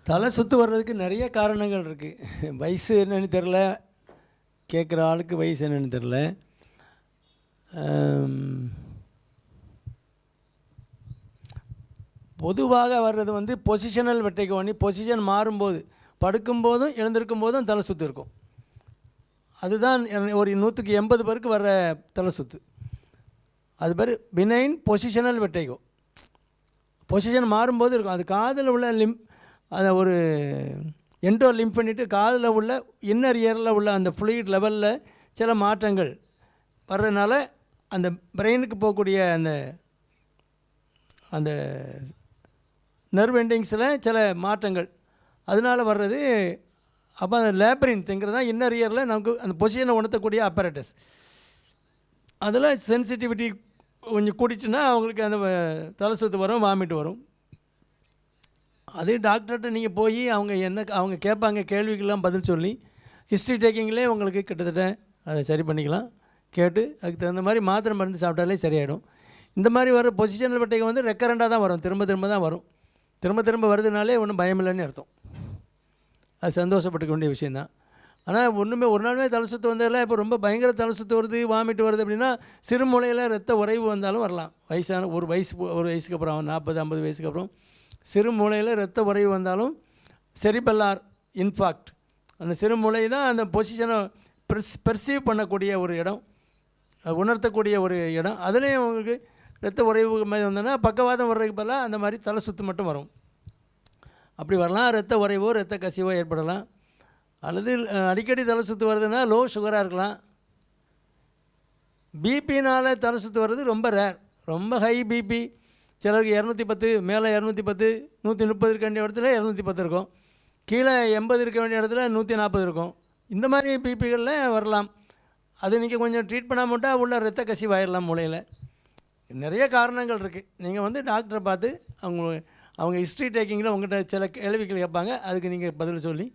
தலை சுற்று வர்றதுக்கு நிறைய காரணங்கள் இருக்குது. வயசு என்னன்னு தெரில, கேட்குற ஆளுக்கு வயசு என்னன்னு தெரில. பொதுவாக வர்றது வந்து பொசிஷனல் வெட்டைகோனி. பொசிஷன் மாறும்போது, படுக்கும்போதும் எழுந்திருக்கும் போதும் தலை சுற்று இருக்கும். அதுதான் ஒரு 180 பேருக்கு வர்ற தலை சுற்று. அது பேர் பினைன் பொசிஷனல் வெட்டைகோ. பொசிஷன் மாறும்போது இருக்கும். அது காதில் உள்ள அதை ஒரு என்டோ லிம்ப் பண்ணிவிட்டு காதில் உள்ள இன்னர் இயரில் உள்ள அந்த ஃப்ளூயிட் லெவலில் சில மாற்றங்கள் வர்றதுனால அந்த பிரெயினுக்கு போகக்கூடிய அந்த அந்த நர்வ் எண்டிங்ஸில் சில மாற்றங்கள் அதனால் வர்றது. அப்போ அந்த லேப்ரின்த்துங்கிறது தான் இன்னர் இயரில் நமக்கு அந்த பொசிஷனை உணர்த்தக்கூடிய அப்பரேட்டஸ். அதில் சென்சிட்டிவிட்டி கொஞ்சம் கூடிச்சுன்னா அவங்களுக்கு அந்த தலை சுற்று வரும், வாமிட்டு வரும். அது டாக்டர்கிட்ட நீங்கள் போய் அவங்க கேட்பாங்க, கேள்விக்கெல்லாம் பதில் சொல்லி ஹிஸ்ட்ரி டேக்கிங்லேயே உங்களுக்கு கிட்டத்தட்ட அதை சரி பண்ணிக்கலாம். கேட்டு அதுக்கு தகுந்த மாதிரி மாத்திரை மருந்து சாப்பிட்டாலே சரியாயிடும். இந்த மாதிரி வர பொசிஷனல் வெட்டைகோ வந்து ரெக்கரண்டாக தான் வரும், திரும்ப திரும்ப தான் வரும். திரும்ப திரும்ப வருதுனாலே ஒன்றும் பயமில்லைன்னு அர்த்தம். அது சந்தோஷப்பட்டுக்க வேண்டிய விஷயந்தான். ஆனால் ஒன்றுமே ஒரு நாளுமே தலை சுற்று வந்ததில்லை. இப்போ ரொம்ப பயங்கர தலை சுற்று வருது, வாமிட்டு வருது அப்படின்னா சிறு மூளையில் ரத்த உறைவு வந்தாலும் வரலாம். ஒரு வயசுக்கு அப்புறம் 40-50 வயசுக்கு அப்புறம் சிறு மூளையில் ரத்த உறைவு வந்தாலும் செரிபெல்லார் இன்ஃபாக்ட், அந்த சிறு மூளை தான் அந்த பொசிஷனை பெர்சீவ் பண்ணக்கூடிய ஒரு இடம், உணர்த்தக்கூடிய ஒரு இடம். அதுலேயும் அவங்களுக்கு ரத்த உறைவு மாதிரி வந்தோன்னா பக்கவாதம் வர்றதுக்கு பதிலாக அந்த மாதிரி தலை சுற்று மட்டும் வரும். அப்படி வரலாம். ரத்த உறைவோ ரத்த கசிவோ ஏற்படலாம். அல்லது அடிக்கடி தலை சுற்று வருதுன்னா லோ சுகராக இருக்கலாம். பிபினால் தலை சுற்று வர்றது ரொம்ப ரேர். ரொம்ப ஹை பிபி சிலருக்கு 210, மேலே 210, 130 இருக்க வேண்டிய இடத்துல 210 இருக்கும், கீழே 80 இருக்க வேண்டிய இடத்துல 140 இருக்கும். இந்த மாதிரி பிபிகளில் வரலாம். அது நீங்கள் கொஞ்சம் ட்ரீட் பண்ணாமல் விட்டால் உள்ள ரத்த கசிவாயிடலாம் மூளையில். நிறைய காரணங்கள் இருக்குது. நீங்கள் வந்து டாக்டரை பார்த்து அவங்க ஹிஸ்ட்ரி டேக்கிங்கில் உங்கள்கிட்ட சில கேள்விகள் கேட்பாங்க. அதுக்கு நீங்கள் பதில் சொல்லி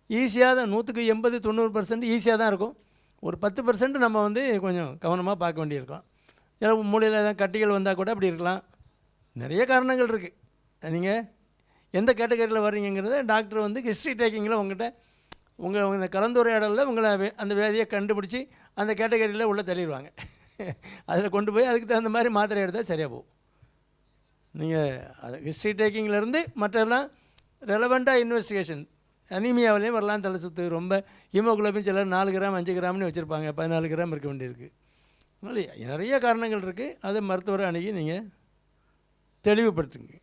ஈஸியாக தான் 180-90% ஈஸியாக தான் இருக்கும். ஒரு 10% நம்ம வந்து கொஞ்சம் கவனமாக பார்க்க வேண்டியிருக்கலாம். சில மூளையில் ஏதாவது கட்டிகள் வந்தால் கூட அப்படி இருக்கலாம். நிறைய காரணங்கள் இருக்குது. நீங்கள் எந்த கேட்டகரியில் வர்றீங்கிறத டாக்டர் வந்து ஹிஸ்ட்ரி டேக்கிங்கில் உங்கள்கிட்ட இந்த கலந்துரையாடலில் உங்களை அந்த வியாதியை கண்டுபிடிச்சி அந்த கேட்டகரியில் உள்ளே தள்ளிடுவாங்க. அதில் கொண்டு போய் அதுக்கு தகுந்த மாதிரி மாத்திரை எடுத்தால் சரியாக போகும். நீங்கள் அது ஹிஸ்ட்ரி டேக்கிங்கிலேருந்து மற்றெல்லாம் ரெலவெண்ட்டாக இன்வெஸ்டிகேஷன். அனீமியாவிலையும் வரலாம் தலை சுற்று. ரொம்ப ஹீமோகுளோபின் சிலர் 4 கிராம் 5 கிராம்னு வச்சுருப்பாங்க, 14 கிராம் இருக்க வேண்டியிருக்கு. அதனால் நிறைய காரணங்கள் இருக்குது. அதை மருத்துவரை அணுகி நீங்கள் தெளிவுபடுத்துங்க.